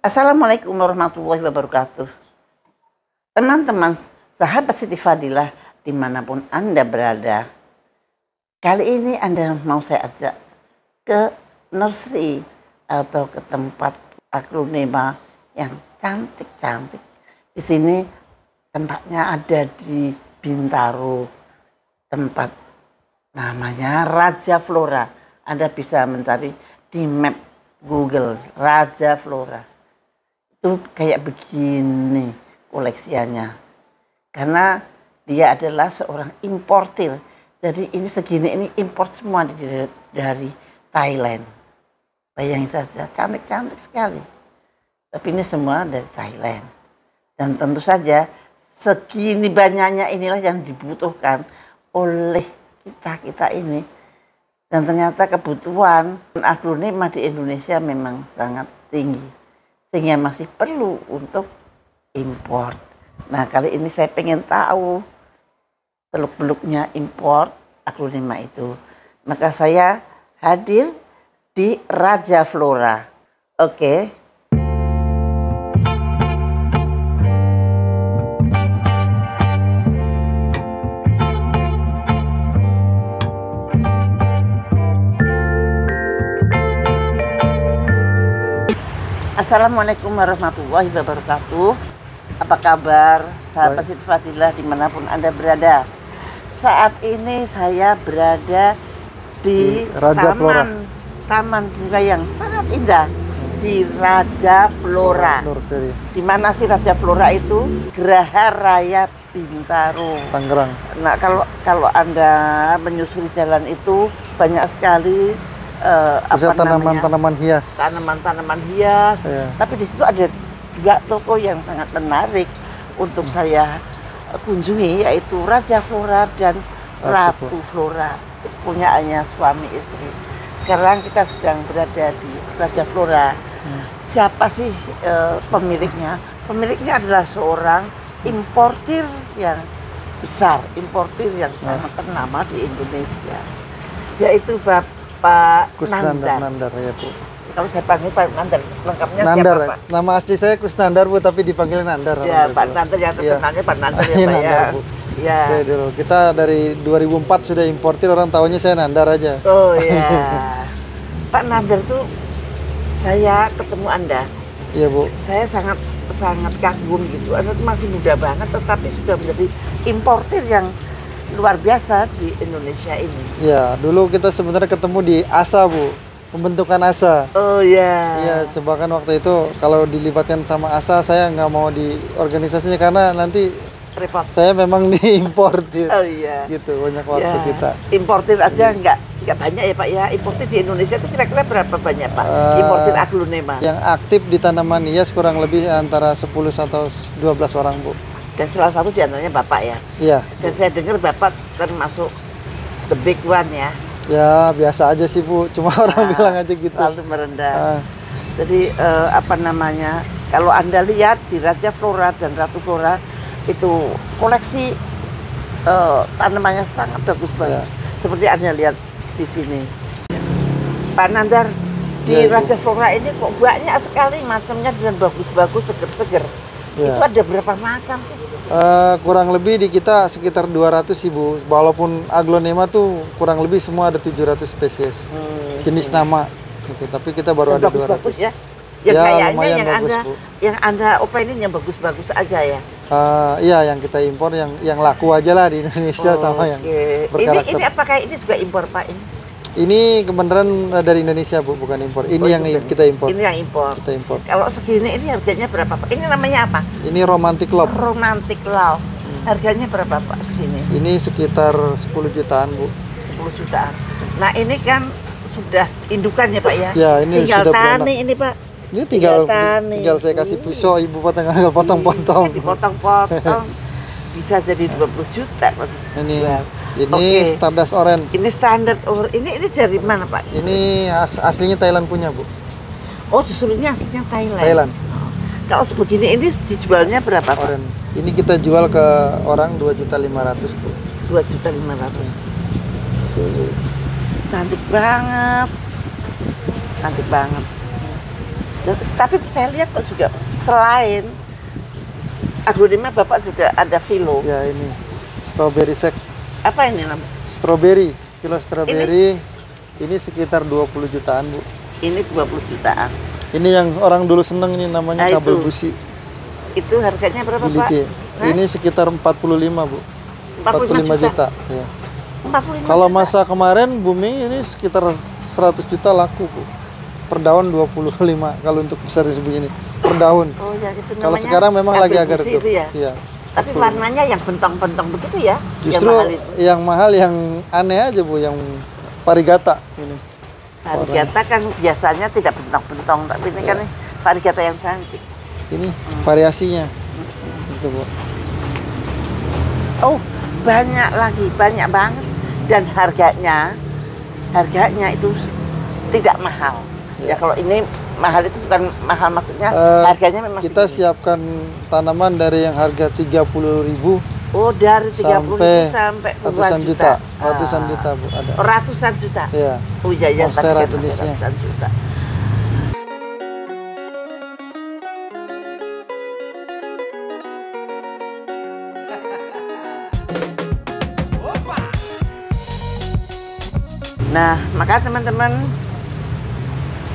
Assalamualaikum warahmatullahi wabarakatuh. Teman-teman, sahabat Siti Fadilah dimanapun Anda berada. Kali ini Anda mau saya ajak ke nursery atau ke tempat aglonema yang cantik-cantik. Di sini tempatnya ada di Bintaro, tempat namanya Raja Flora. Anda bisa mencari di map Google Raja Flora. Itu kayak begini koleksiannya. Karena dia adalah seorang importir. Jadi ini segini ini import semua dari Thailand. Bayangin saja, cantik-cantik sekali. Tapi ini semua dari Thailand. Dan tentu saja segini banyaknya inilah yang dibutuhkan oleh kita ini. Dan ternyata kebutuhan aglonema di Indonesia memang sangat tinggi. Sehingga masih perlu untuk import. Nah, kali ini saya pengen tahu seluk-beluknya import aglonema itu. Maka saya hadir di Raja Flora. Oke. Assalamualaikum warahmatullahi wabarakatuh. Apa kabar sahabat Siti Fadilah dimanapun Anda berada? Saat ini saya berada di taman bunga yang sangat indah di Raja Flora. Di mana sih Raja Flora itu? Geraha Raya Bintaro, Tangerang. Nah, kalau Anda menyusuri jalan itu banyak sekali tanaman-tanaman hias. Tanaman-tanaman hias. Ya. Tapi di situ ada juga toko yang sangat menarik untuk saya kunjungi, yaitu Raja Flora dan Ratu Flora, punyaannya suami istri. Sekarang kita sedang berada di Raja Flora. Siapa sih pemiliknya? Pemiliknya adalah seorang importir yang besar, importir yang sangat ternama di Indonesia, yaitu Pak Kusnandar ya Bu. Kalau saya panggil Pak Nandar, lengkapnya Nandar, siapa Pak? Nama asli saya Kusnandar Bu, tapi dipanggil Nandar. Ya Pak Nandar, yang terkenalnya Pak Nandar ya Pak Nandar, ya. Bu. Ya. Dari dulu. Kita dari 2004 sudah importir, orang tahunya saya Nandar aja. Oh ya. Pak Nandar tuh saya ketemu Anda. Iya Bu. Saya sangat kagum gitu. Anda tuh masih muda banget tetapi sudah menjadi importir yang luar biasa di Indonesia ini. Ya, dulu kita sebenarnya ketemu di ASA Bu, pembentukan ASA. Oh ya. Iya, coba kan waktu itu kalau dilibatkan sama ASA saya nggak mau di organisasinya karena nanti repot. Saya memang diimportir. Oh iya. Gitu, banyak waktu kita. Importir aja nggak banyak ya Pak ya. Importir di Indonesia itu kira-kira berapa banyak Pak? Importir aglonema. Yang aktif di tanaman hias kurang lebih antara 10 atau 12 orang Bu. Dan salah satu di antaranya Bapak ya? Iya. Dan saya dengar Bapak termasuk the big one ya? Ya biasa aja sih Bu, cuma orang bilang aja gitu. Selalu merendah. Jadi apa namanya, kalau Anda lihat di Raja Flora dan Ratu Flora itu koleksi tanamannya sangat bagus banget. Seperti Anda lihat di sini. Pak Nandar, di Raja Flora ini kok banyak sekali macamnya dan bagus-bagus, seger-seger. Itu ada berapa macam sih? Kurang lebih di kita sekitar 200 sih Bu. Walaupun aglonema tuh kurang lebih semua ada 700 spesies jenis nama gitu. Tapi kita baru ada 200. Bagus ya. Yang kayaknya yang Anda openin yang bagus-bagus aja ya. Iya, yang kita impor yang laku aja lah di Indonesia sama yang berkarakter. Ini apakah ini juga impor Pak ini? Ini kebenaran dari Indonesia Bu, bukan impor. Ini yang kita impor. Ini yang impor. Kita impor. Kalau segini ini harganya berapa Pak? Ini namanya apa? Ini Romantic Love. Romantic Love. Harganya berapa Pak segini? Ini sekitar 10 jutaan Bu. 10 jutaan. Nah ini kan sudah indukan ya Pak ya? Ya ini tinggal sudah tani ini Pak. Ini tinggal saya kasih pisau, ibu potong-potong. Dipotong-potong. Bisa jadi 20 juta. Ini Stardust Orange. Ini standar orange. Ini dari mana Pak? Ini aslinya Thailand punya Bu. Oh justru ini aslinya Thailand. Thailand. Kalau sebegini ini dijualnya berapa Pak? Orange. Ini kita jual ke orang 2.500.000 Bu. 2.500.000. Cantik banget. Cantik banget. Tapi saya lihat kok juga selain aglonema Bapak juga ada filo. Ya ini strawberry shake. Apa ini namanya? Strawberry, kilo strawberry ini sekitar 20 jutaan Bu. Ini 20 jutaan. Ini yang orang dulu seneng ini namanya kabel busi. Itu harganya berapa Pak? Ini sekitar 45 Bu. 45 juta. Ya. 45 Kalau juta. masa kemarin booming ini sekitar 100 juta laku Bu. Per daun 25 kalau untuk besar sebegini per daun. Oh ya itu namanya. Kalau sekarang memang lagi agak redup. Itu ya. Iya. Tapi warnanya yang bentong-bentong begitu ya? Justru yang mahal yang aneh aja Bu, yang varigata ini. Varigata kan biasanya tidak bentong-bentong, tapi ini kan varigata yang cantik. Ini variasinya. Gitu Bu. Oh, banyak lagi, banyak banget. Dan harganya itu tidak mahal. Ya kalau ini mahal itu bukan mahal maksudnya harganya memang kita segini. Siapkan tanaman dari yang harga 30.000 oh dari 30.000 sampai ratusan juta. Ratusan juta Bu ada. Ratusan juta. Iya. Oh iya Monstera jenisnya. Ratusan juta. Nah, maka teman-teman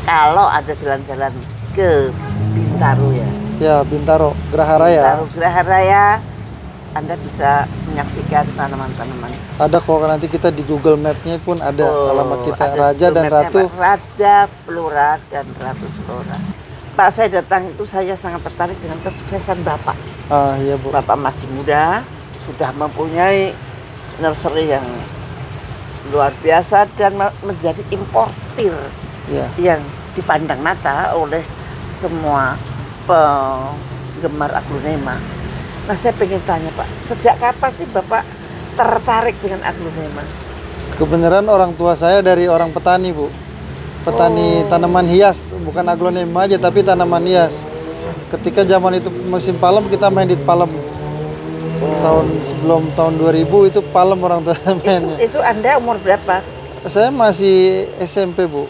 kalau ada jalan-jalan ke Bintaro ya. Ya, Bintaro, Geraha Raya. Bintaro, Geraha Raya, Anda bisa menyaksikan tanaman-tanaman. Ada kok nanti kita di Google Map-nya pun ada alamat kita Raja dan Ratu. Raja Flora dan Ratu Flora. Pak, saya datang itu saya sangat tertarik dengan kesuksesan Bapak. Ah, iya Bu. Bapak masih muda, sudah mempunyai nursery yang luar biasa dan menjadi importir yang dipandang mata oleh semua penggemar aglonema. Nah, saya pengen tanya Pak, sejak kapan sih Bapak tertarik dengan aglonema? Kebenaran orang tua saya dari orang petani Bu. Petani tanaman hias, bukan aglonema aja tapi tanaman hias. Ketika zaman itu musim palem kita main di palem. Sebelum tahun 2000 itu palem orang tua mainnya. Itu Anda umur berapa? Saya masih SMP Bu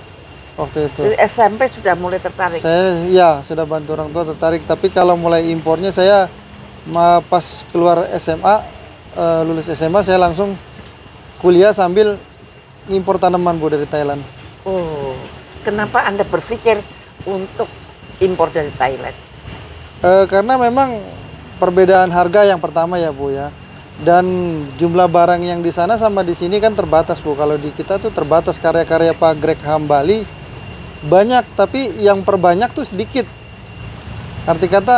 waktu itu. Dari SMP sudah mulai tertarik? Saya sudah bantu orang tua tertarik. Tapi kalau mulai impornya saya pas keluar SMA, lulus SMA saya langsung kuliah sambil impor tanaman Bu dari Thailand. Oh, kenapa Anda berpikir untuk impor dari Thailand? Karena memang perbedaan harga yang pertama ya Bu ya, dan jumlah barang yang di sana sama di sini kan terbatas Bu. Kalau di kita tuh terbatas, karya-karya Pak Greg Hambali banyak tapi yang perbanyak tuh sedikit. Arti kata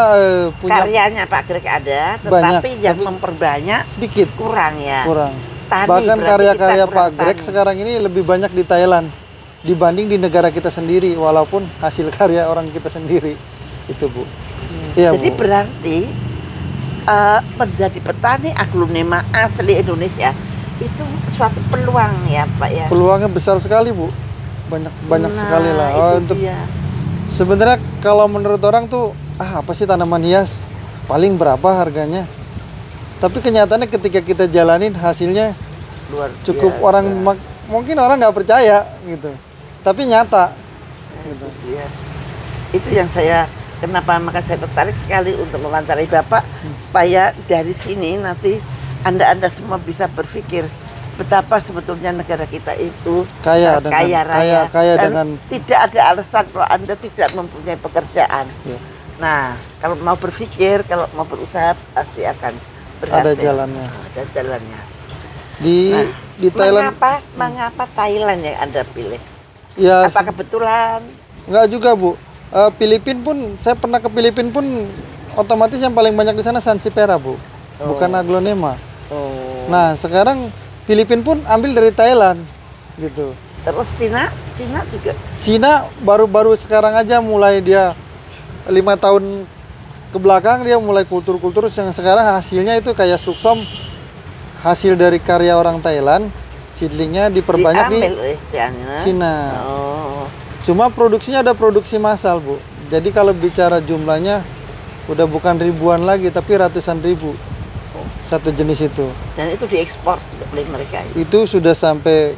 punya karyanya Pak Greg ada, tetapi banyak, yang tapi memperbanyak sedikit. Kurang ya. Kurang. Tani, bahkan karya-karya Pak Greg tani. sekarang ini lebih banyak di Thailand dibanding di negara kita sendiri, walaupun hasil karya orang kita sendiri itu Bu. Iya, Jadi Bu. berarti menjadi petani aglonema asli Indonesia itu suatu peluang ya Pak ya. Peluangnya besar sekali Bu, banyak sekali lah. Untuk sebenarnya kalau menurut orang tuh apa sih tanaman hias, paling berapa harganya? Tapi kenyataannya ketika kita jalanin hasilnya luar cukup biasa. orang mungkin orang nggak percaya gitu, tapi nyata. Gitu. Itu yang kenapa maka saya tertarik sekali untuk mewawancarai Bapak supaya dari sini nanti Anda semua bisa berpikir betapa sebetulnya negara kita itu kaya raya dan dengan tidak ada alasan kalau Anda tidak mempunyai pekerjaan. Ya. Nah, kalau mau berpikir, kalau mau berusaha pasti akan berhasil. Ada jalannya. Ada jalannya. Di Thailand. Mengapa Thailand yang Anda pilih? Ya, apa kebetulan? Enggak juga Bu. Filipina pun, saya pernah ke Filipina pun otomatis yang paling banyak di sana Sansevieria Bu, bukan aglonema. Nah sekarang Filipina pun ambil dari Thailand gitu. Terus Cina juga. Cina baru-baru sekarang aja mulai dia 5 tahun ke belakang dia mulai kultur yang sekarang hasilnya itu kayak suksom, hasil dari karya orang Thailand, seedlingnya diperbanyak di Cina. Cuma produksinya ada produksi massal Bu. Jadi kalau bicara jumlahnya udah bukan ribuan lagi tapi ratusan ribu satu jenis itu. Dan itu diekspor oleh mereka. Itu sudah sampai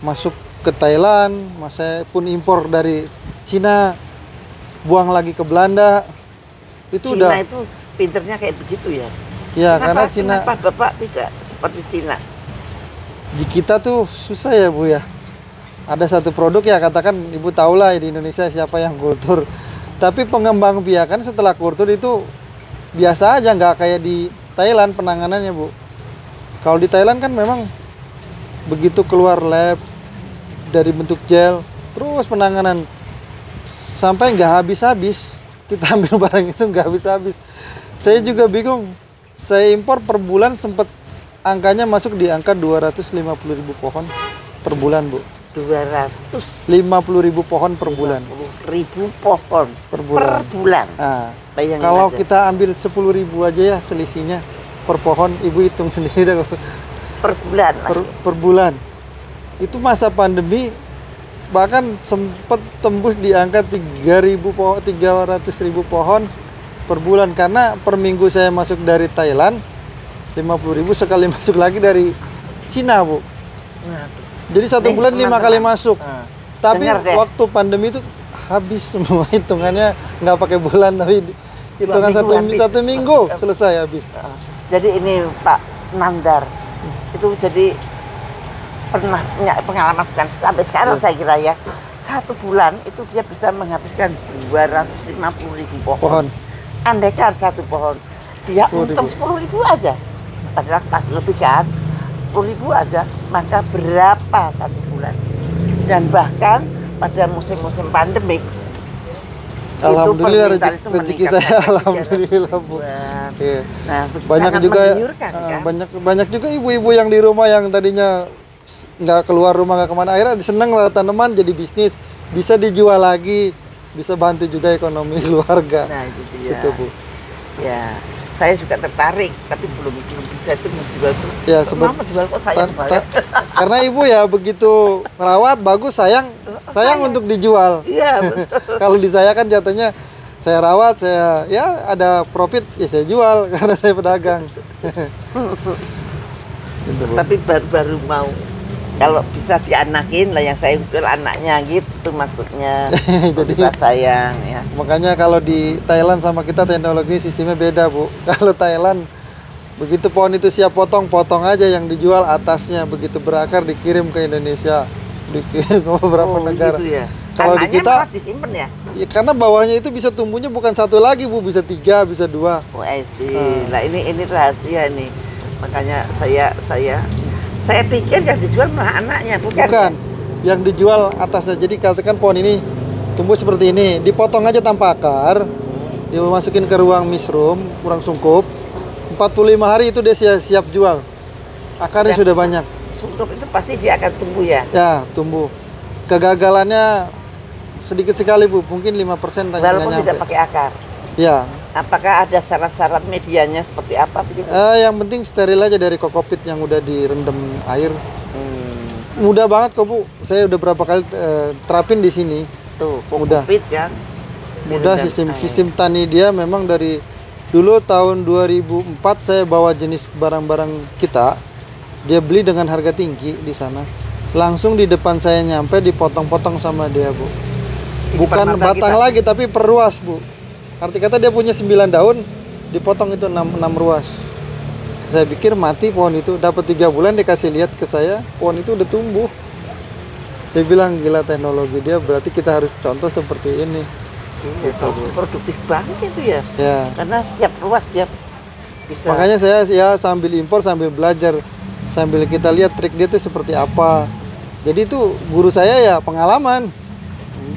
masuk ke Thailand, saya pun impor dari Cina. buang lagi ke Belanda. Itu Cina udah. itu pinternya kayak begitu ya. Ya, karena Cina. Kenapa Bapak tidak seperti Cina? Di kita tuh susah ya Bu ya. Ada satu produk ya, katakan Ibu tahulah di Indonesia siapa yang kultur. Tapi pengembang biakan setelah kultur itu biasa aja, nggak kayak di Thailand penanganannya Bu. Kalau di Thailand kan memang begitu keluar lab dari bentuk gel, terus penanganan sampai nggak habis-habis. Kita ambil barang itu nggak habis-habis. Saya juga bingung. Saya impor per bulan sempat angkanya masuk di angka 250.000 pohon per bulan Bu. 250.000 pohon per bulan. Pohon Per bulan. Nah, kalau aja. kita ambil 10.000 aja ya selisihnya per pohon, Ibu hitung sendiri dah. Per bulan. Per bulan. Itu masa pandemi bahkan sempat tembus di angka 300.000 pohon per bulan, karena per minggu saya masuk dari Thailand 50.000, sekali masuk lagi dari Cina Bu. Nah, jadi satu bulan 5 kali masuk. Tapi waktu pandemi itu habis semua hitungannya, nggak pakai bulan tapi hitungan satu minggu selesai habis. Jadi ini Pak Nandar itu jadi pernah punya pengalaman, bukan sampai sekarang saya kira ya, satu bulan itu dia bisa menghabiskan 250.000 pohon. Andaikan satu pohon dia untung 10.000 aja, padahal pas lebih kan 10.000 aja, maka berapa satu bulan? Dan bahkan pada musim-musim pandemik, alhamdulillah rezeki saya alhamdulillah Bu. Iya. Nah, banyak juga kan? banyak juga ibu-ibu yang di rumah yang tadinya nggak keluar rumah, nggak kemana, akhirnya seneng lah tanaman jadi bisnis, bisa dijual lagi, bisa bantu juga ekonomi keluarga. Nah itu dia. Itu Bu. Ya, saya juga tertarik, tapi belum bisa itu menjual. Ya, jual kok sayang banget. Karena Ibu ya begitu merawat bagus, sayang untuk dijual. Iya betul. Kalau di saya kan jatuhnya saya rawat, saya ya ada profit ya saya jual karena saya pedagang. Gitu, tapi baru mau, kalau bisa dianakin lah yang saya jual anaknya gitu maksudnya. Jadi sayang ya. Makanya kalau di Thailand sama kita teknologi sistemnya beda Bu. Kalau Thailand begitu pohon itu siap potong aja, yang dijual atasnya, begitu berakar dikirim ke Indonesia, dikirim ke beberapa negara. Gitu ya? Kalau di kita disimpan ya? Ya karena bawahnya itu bisa tumbuhnya bukan satu lagi Bu, bisa 3, bisa 2. Oh I see. Nah ini rahasia nih. Makanya saya pikir yang dijual malah anaknya, bukan? Bukan. Yang dijual atasnya. Jadi katakan pohon ini tumbuh seperti ini, dipotong aja tanpa akar, dimasukin ke ruang misrum, ruang sungkup. 45 hari itu dia siap jual. Akarnya sudah banyak. Sungkup itu pasti dia akan tumbuh ya? Ya, tumbuh. Kegagalannya sedikit sekali Bu, mungkin 5% tanya. Walaupun tidak pakai akar? Ya. Apakah ada syarat-syarat medianya seperti apa begitu? Yang penting steril aja dari kokopit yang udah direndam air. Mudah banget kok Bu, saya udah berapa kali terapin di sini. Tuh, kokopit ya. Mudah, sistem tani dia memang dari dulu tahun 2004 saya bawa jenis barang-barang kita, dia beli dengan harga tinggi di sana. Langsung di depan saya nyampe dipotong-potong sama dia Bu. Bukan batang lagi tapi perruas Bu. Arti kata dia punya 9 daun, dipotong itu 6 ruas. Saya pikir mati pohon itu, dapat 3 bulan dikasih lihat ke saya, pohon itu udah tumbuh. Dia bilang gila teknologi dia, berarti kita harus contoh seperti ini. Gitu, produktif banget itu ya. Ya. Karena setiap ruas dia bisa. Makanya saya ya sambil impor sambil belajar, sambil kita lihat trik dia tuh seperti apa. Jadi itu guru saya ya pengalaman.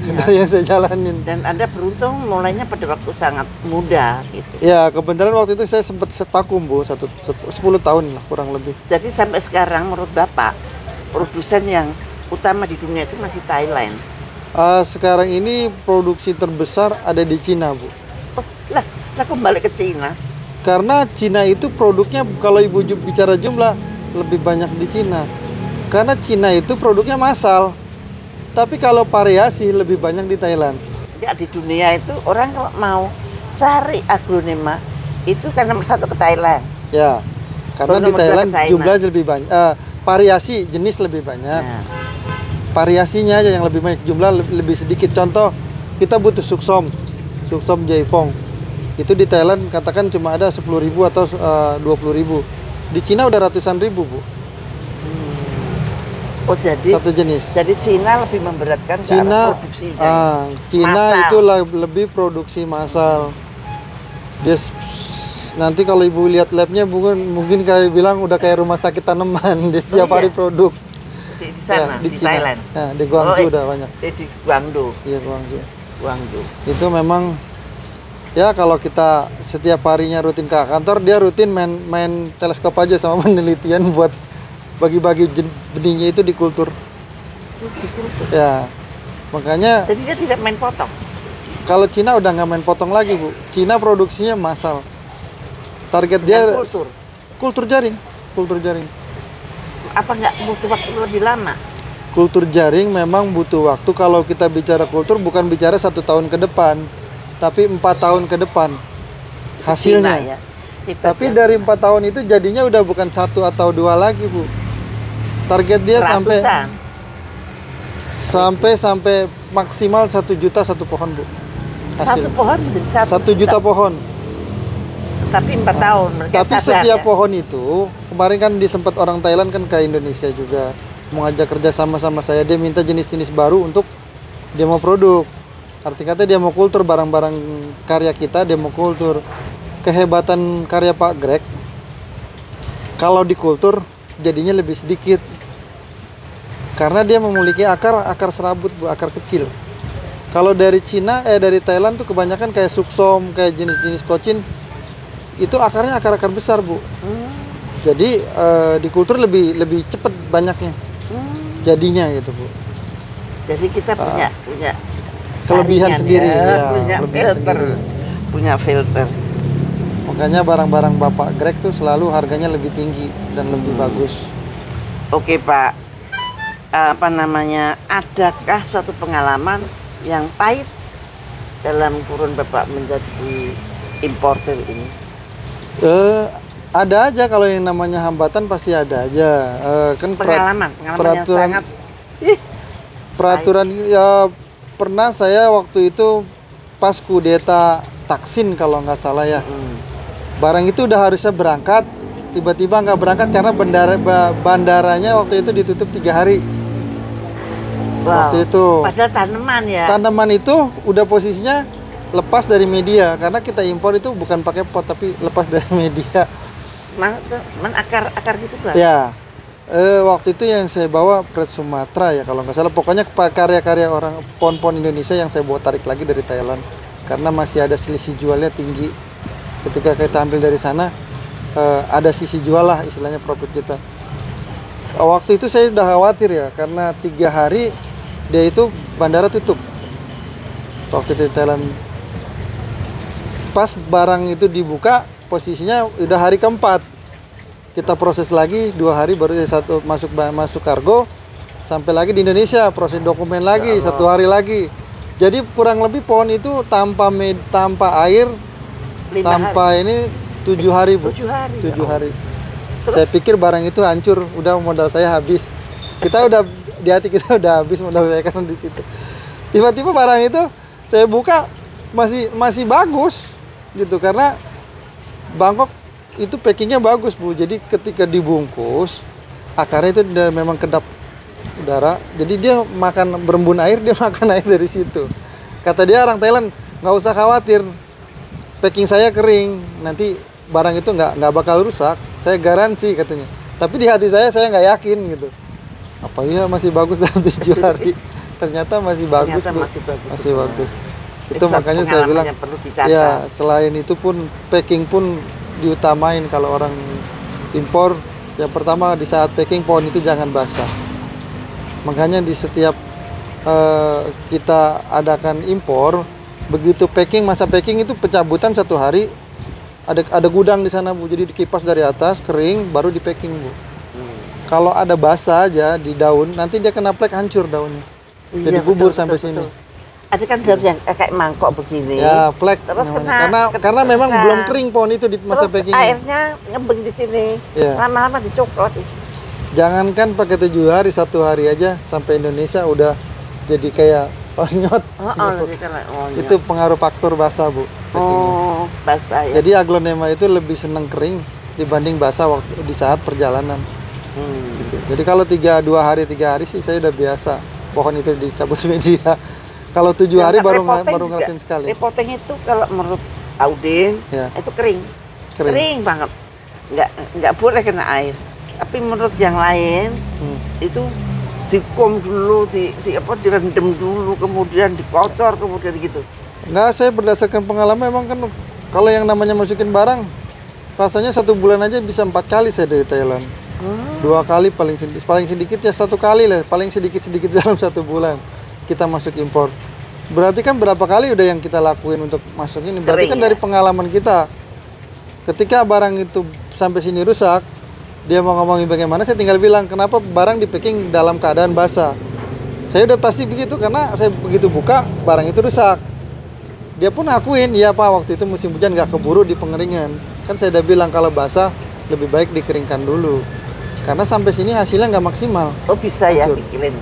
Dari yang saya jalanin. Dan Anda beruntung mulainya pada waktu sangat muda gitu. Ya, kebenaran waktu itu saya sempat vakum Bu, 10 tahun lah kurang lebih. Jadi sampai sekarang menurut Bapak, produsen yang utama di dunia itu masih Thailand? Sekarang ini produksi terbesar ada di Cina Bu. Oh, lah kembali ke Cina? Karena Cina itu produknya, kalau Ibu bicara jumlah, lebih banyak di Cina. Karena Cina itu produknya massal. Tapi kalau variasi lebih banyak di Thailand. Ya, di dunia itu orang kalau mau cari aglonema itu kan nomor 1 ke Thailand. Ya, karena di Thailand jumlahnya lebih banyak, variasi jenis lebih banyak. Nah. Variasinya aja yang lebih banyak, jumlah lebih sedikit. Contoh, kita butuh suksom, Suksom Jaifong. Itu di Thailand katakan cuma ada 10.000 atau 20.000. Di Cina udah ratusan ribu, Bu. Oh, jadi Satu jenis. Jadi Cina lebih memberatkan ke Cina, arah produksinya. Cina Massal. itu lebih produksi massal. Dia nanti kalau ibu lihat labnya mungkin kayak bilang udah kayak rumah sakit tanaman. Dia setiap hari produk. Di sana, di Cina. Thailand. Nah, di Guangzhou udah banyak. Di Guangzhou. Iya, Guangzhou. Guangzhou. Itu memang ya kalau kita setiap harinya rutin ke kantor, dia rutin main teleskop aja sama penelitian buat bagi-bagi benihnya itu di kultur. Ya, makanya Jadi dia tidak main potong. kalau Cina udah nggak main potong lagi, Bu. Cina produksinya massal. Target dia kultur jaring. Apa nggak butuh waktu lebih lama? Kultur jaring memang butuh waktu. Kalau kita bicara kultur bukan bicara 1 tahun ke depan, tapi 4 tahun ke depan hasilnya. Cina, ya. Tapi dari 4 tahun itu jadinya udah bukan 1 atau 2 lagi, Bu. Target dia Ratusan. sampai maksimal 1 juta satu pohon, Bu. Satu pohon menjadi 1 juta pohon. Tapi 4 tahun. Mereka Tapi sadar, setiap ya? pohon itu kemarin kan disempat orang Thailand kan ke Indonesia juga mau ngajak kerja sama saya. Dia minta jenis-jenis baru untuk dia mau produk. Arti kata dia mau kultur barang-barang karya kita, dia mau kultur. Kehebatan karya Pak Greg kalau di kultur jadinya lebih sedikit karena dia memiliki akar serabut, Bu, akar kecil. Kalau dari dari Thailand tuh kebanyakan kayak suksom, kayak jenis-jenis kocin itu akarnya akar-akar besar, Bu. Jadi di kultur lebih cepat banyaknya jadinya gitu, Bu. Jadi kita punya kelebihan saringan, sendiri, ya, punya kelebihan filter, sendiri. punya filter. Makanya barang-barang Bapak Greg tuh selalu harganya lebih tinggi dan lebih bagus. Oke, Pak, apa namanya? Adakah suatu pengalaman yang pahit dalam kurun Bapak menjadi importer ini? Ada aja kalau yang namanya hambatan pasti ada aja. Kan Pengalaman peraturan yang sangat peraturan ya pernah saya waktu itu pas kudeta Taksin kalau nggak salah ya. Barang itu udah harusnya berangkat, tiba-tiba nggak berangkat karena bandaranya waktu itu ditutup 3 hari. Wow. Waktu itu. Padahal tanaman ya. Tanaman itu udah posisinya lepas dari media karena kita impor itu bukan pakai pot tapi lepas dari media. Akar gitu kan? Ya. Waktu itu yang saya bawa Pret Sumatera ya kalau nggak salah. Pokoknya karya-karya orang pohon-pohon Indonesia yang saya bawa tarik lagi dari Thailand karena masih ada selisih jualnya tinggi. Ketika kita ambil dari sana ada sisi jual lah istilahnya profit kita. Waktu itu saya udah khawatir ya karena 3 hari dia itu bandara tutup. Waktu itu di Thailand pas barang itu dibuka posisinya udah hari keempat. Kita proses lagi 2 hari baru masuk kargo sampai lagi di Indonesia proses dokumen lagi 1 hari lagi. Jadi kurang lebih pohon itu tanpa air tanpa ini 7 hari, Bu. 7 hari. 7 hari. Saya pikir barang itu hancur, udah modal saya habis. Kita udah di hati kita udah habis modal saya karena di situ. Tiba-tiba barang itu saya buka masih bagus gitu karena Bangkok itu packingnya bagus, Bu. Jadi ketika dibungkus akarnya itu udah memang kedap udara. Jadi dia makan berembun air, dia makan air dari situ. Kata dia orang Thailand, nggak usah khawatir. Packing saya kering, nanti barang itu nggak bakal rusak, saya garansi katanya. Tapi di hati saya nggak yakin gitu. Apa iya masih bagus dalam 7 hari? Ternyata masih bagus, Bu. Masih bagus. Itu makanya saya bilang, ya selain itu pun packing pun diutamain kalau orang impor. Yang pertama di saat packing pohon itu jangan basah. Makanya di setiap kita adakan impor, begitu packing masa packing itu pencabutan 1 hari ada gudang di sana, Bu. Jadi dikipas dari atas kering baru di packing, Bu. Kalau ada basah aja di daun nanti dia kena plek hancur daunnya. Jadi bubur sampai sini. Ada kan daun yang kayak mangkok begini. Ya, plek. Terus karena memang belum kering pohon itu di masa packing. Airnya ngembeng di sini. Ya. Lama-lama dicoklot. Jangankan pakai 7 hari, 1 hari aja sampai Indonesia udah jadi kayak onyot. lebih kena onyot. Itu pengaruh faktor basah, Bu. Oh, basah ya. Jadi aglonema itu lebih seneng kering dibanding basah waktu di saat perjalanan. Gitu. Jadi kalau 3 hari sih saya udah biasa pohon itu dicabut media. Kalau 7 hari baru ngerasain sekali. Repotting itu kalau menurut Audin Ya. itu kering banget, nggak boleh kena air. Tapi menurut yang lain itu dikom dulu, direndam dulu, kemudian dikocor, kemudian gitu. Enggak, saya berdasarkan pengalaman memang kan kalau yang namanya masukin barang rasanya 1 bulan aja bisa 4 kali saya dari Thailand. 2 kali paling sedikit ya 1 kali lah, paling sedikit dalam 1 bulan kita masuk impor. Berarti kan berapa kali udah yang kita lakuin untuk masuk ini? Berarti kan dari pengalaman kita. Ketika barang itu sampai sini rusak, dia mau ngomongin bagaimana, saya tinggal bilang kenapa barang di packing dalam keadaan basah. Saya udah pasti begitu karena saya begitu buka barang itu rusak. Dia pun akuin, iya Pak, waktu itu musim hujan nggak keburu di pengeringan. Kan saya udah bilang kalau basah lebih baik dikeringkan dulu. Karena sampai sini hasilnya nggak maksimal. Oh bisa ya pikirin.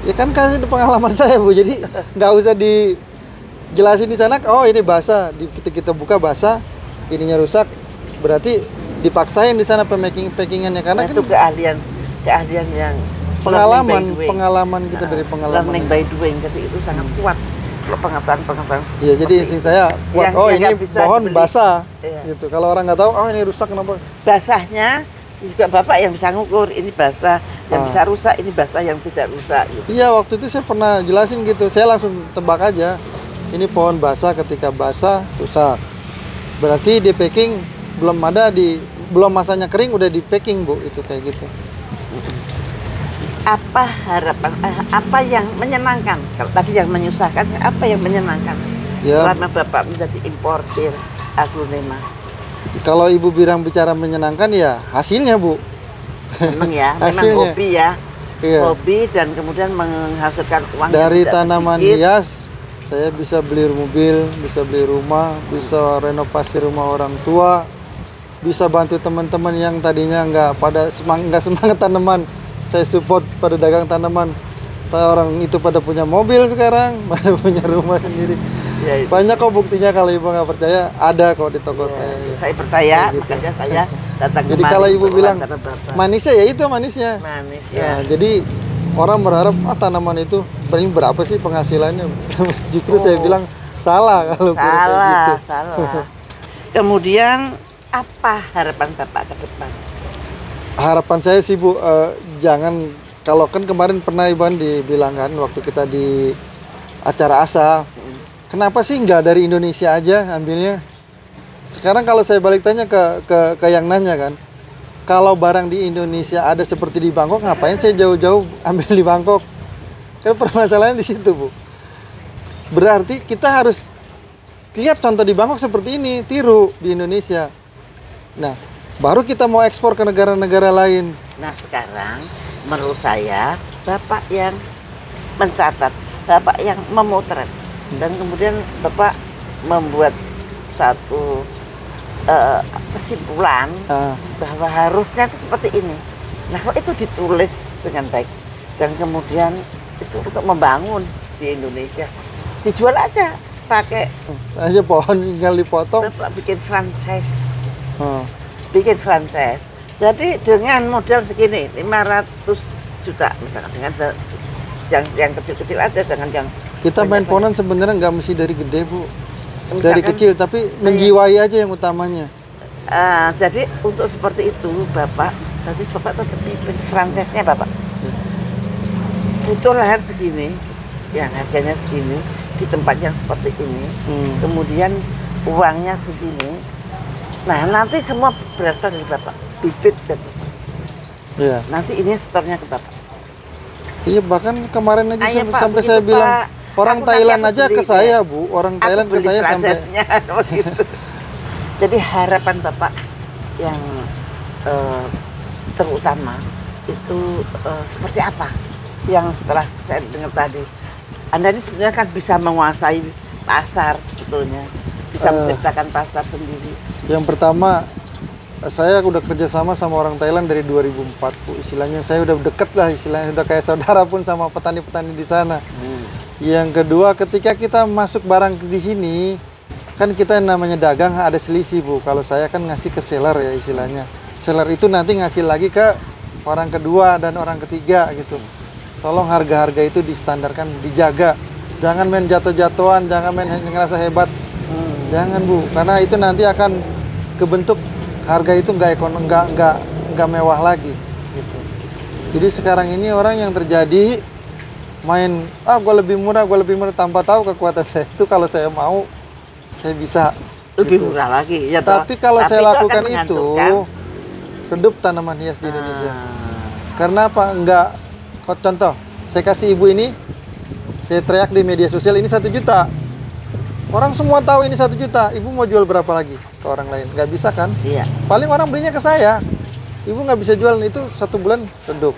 Ya kan kasih pengalaman saya, Bu. Jadi nggak usah dijelasin di sana. Oh ini basah, kita buka basah, ininya rusak. Berarti dipaksain di sana packingannya karena itu keahlian yang pengalaman kita dari pengalaman. Learning by doing, jadi itu sangat kuat. Pengetahuan. Iya, jadi insting saya kuat. Ini pohon basah, iya. Gitu. Kalau orang nggak tahu, oh ini rusak kenapa? Basahnya juga Bapak yang bisa ngukur ini basah, yang bisa rusak ini basah, yang tidak rusak. Gitu. Iya, waktu itu saya pernah jelasin gitu. Saya langsung tebak aja. Ini pohon basah, ketika basah rusak. Berarti di packing belum masanya kering udah di packing, Bu. Itu kayak gitu. Apa harapan, apa yang menyenangkan? Kalau tadi yang menyusahkan, apa yang menyenangkan? Ya. Selama Bapak menjadi importir aglonema. Kalau Ibu bilang bicara menyenangkan ya hasilnya, Bu. Seneng ya, hasilnya. Memang hobi ya. Iya. Hobi dan kemudian menghasilkan uang dari yang tanaman sedikit. hias, saya bisa beli mobil, bisa beli rumah, bisa renovasi rumah orang tua, bisa bantu teman-teman yang tadinya nggak semangat tanaman. Saya support pada dagang tanaman. Orang itu pada punya mobil sekarang, pada punya rumah sendiri. Ya, banyak kok buktinya, kalau Ibu nggak percaya, ada kok di toko saya. Saya percaya, gitu. makanya saya datang jadi kalau Ibu bilang manisnya, ya itu manisnya. Manis ya. Nah, jadi orang berharap tanaman itu berapa sih penghasilannya? Justru saya bilang salah kalau gitu. Salah. Kemudian apa harapan Bapak ke depan? Harapan saya sih, Bu, jangan, kalau kan kemarin pernah Ibu dibilang kan waktu kita di acara ASA, kenapa sih nggak dari Indonesia aja ambilnya? Sekarang kalau saya balik tanya ke yang nanya kan, kalau barang di Indonesia ada seperti di Bangkok, ngapain saya jauh-jauh ambil di Bangkok? Kan permasalahannya di situ, Bu. Berarti kita harus lihat contoh di Bangkok seperti ini, tiru di Indonesia. Nah, baru kita mau ekspor ke negara-negara lain. Nah sekarang menurut saya Bapak yang mencatat, Bapak yang memotret, dan kemudian Bapak membuat satu kesimpulan bahwa harusnya itu seperti ini. Nah kalau itu ditulis dengan baik dan kemudian itu untuk membangun di Indonesia, dijual aja pakai aja pohon tinggal dipotong. Bapak bikin franchise. Bikin franchise. Jadi dengan modal segini 500 juta misalkan, dengan yang kecil-kecil aja, jangan yang kita main pohonan sebenarnya nggak mesti dari gede, Bu. Misalkan, dari kecil, tapi menjiwai aja yang utamanya. Jadi untuk seperti itu Bapak bikin franchise-nya Bapak. Butuh lahan segini, yang harganya segini, di tempat yang seperti ini, kemudian uangnya segini. Nah nanti semua berasal dari Bapak, bibit dan Bapak. Iya. Nanti ini setornya ke Bapak. Iya, bahkan kemarin aja Pak, sampai saya bilang, orang Thailand aja ke saya, Bu. Orang Thailand ke saya sampai. Gitu. Jadi harapan Bapak yang terutama itu seperti apa? Yang setelah saya dengar tadi, Anda ini sebenarnya kan bisa menguasai pasar sebetulnya, bisa menciptakan pasar sendiri. Yang pertama, saya udah kerjasama sama orang Thailand dari 2004, Bu. Istilahnya saya udah deket lah, istilahnya udah kayak saudara pun sama petani-petani di sana. Yang kedua, ketika kita masuk barang di sini, kan kita namanya dagang ada selisih, Bu. Kalau saya kan ngasih ke seller ya istilahnya. Seller itu nanti ngasih lagi ke orang kedua dan orang ketiga gitu. Tolong harga-harga itu distandarkan, dijaga. Jangan main jatuh-jatuhan, jangan main ngerasa hebat. Jangan, Bu, karena itu nanti akan kebentuk harga itu nggak mewah lagi gitu. Jadi sekarang ini orang yang terjadi main gue lebih murah tanpa tahu kekuatan saya itu kalau saya mau saya bisa Lebih gitu. murah lagi. Ya, Tapi kalau saya lakukan itu mengantukkan. redup tanaman hias di Indonesia. Karena apa? Enggak. Contoh, saya kasih ibu ini, saya teriak di media sosial ini 1 juta. Orang semua tahu ini 1 juta. Ibu mau jual berapa lagi ke orang lain? Nggak bisa kan? Iya. Paling orang belinya ke saya. Ibu nggak bisa jual itu 1 bulan redup.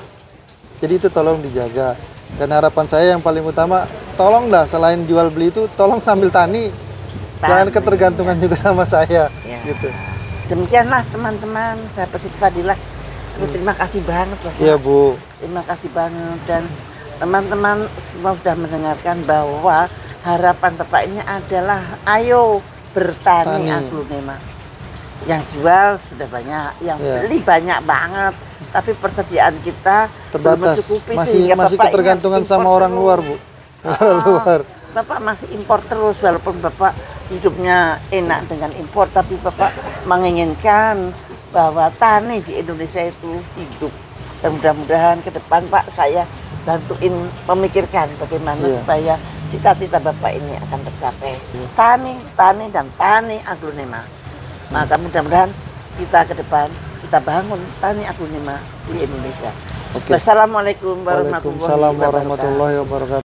Jadi itu tolong dijaga. Dan harapan saya yang paling utama, tolong dah selain jual beli itu, tolong sambil tani. Jangan ketergantungan juga sama saya. Ya. Gitu. Demikianlah teman-teman, saya Siti Fadilah. Terima kasih banget loh. Iya, Bu. Terima kasih banget, dan teman-teman semua sudah mendengarkan bahwa harapan Bapak ini adalah ayo bertani aglonema. Yang jual sudah banyak, yang beli banyak banget, tapi persediaan kita terbatas. belum mencukupi, Masih ketergantungan sama orang luar, Bu. Luar. Bapak masih impor terus, walaupun Bapak hidupnya enak dengan impor, tapi Bapak menginginkan bahwa tani di Indonesia itu hidup. Dan mudah-mudahan ke depan Pak saya bantuin memikirkan bagaimana supaya cita-cita Bapak ini akan tercapai. Tani dan tani aglonema. Maka mudah-mudahan kita ke depan kita bangun tani aglonema di Indonesia. Wassalamualaikum warahmatullahi wabarakatuh.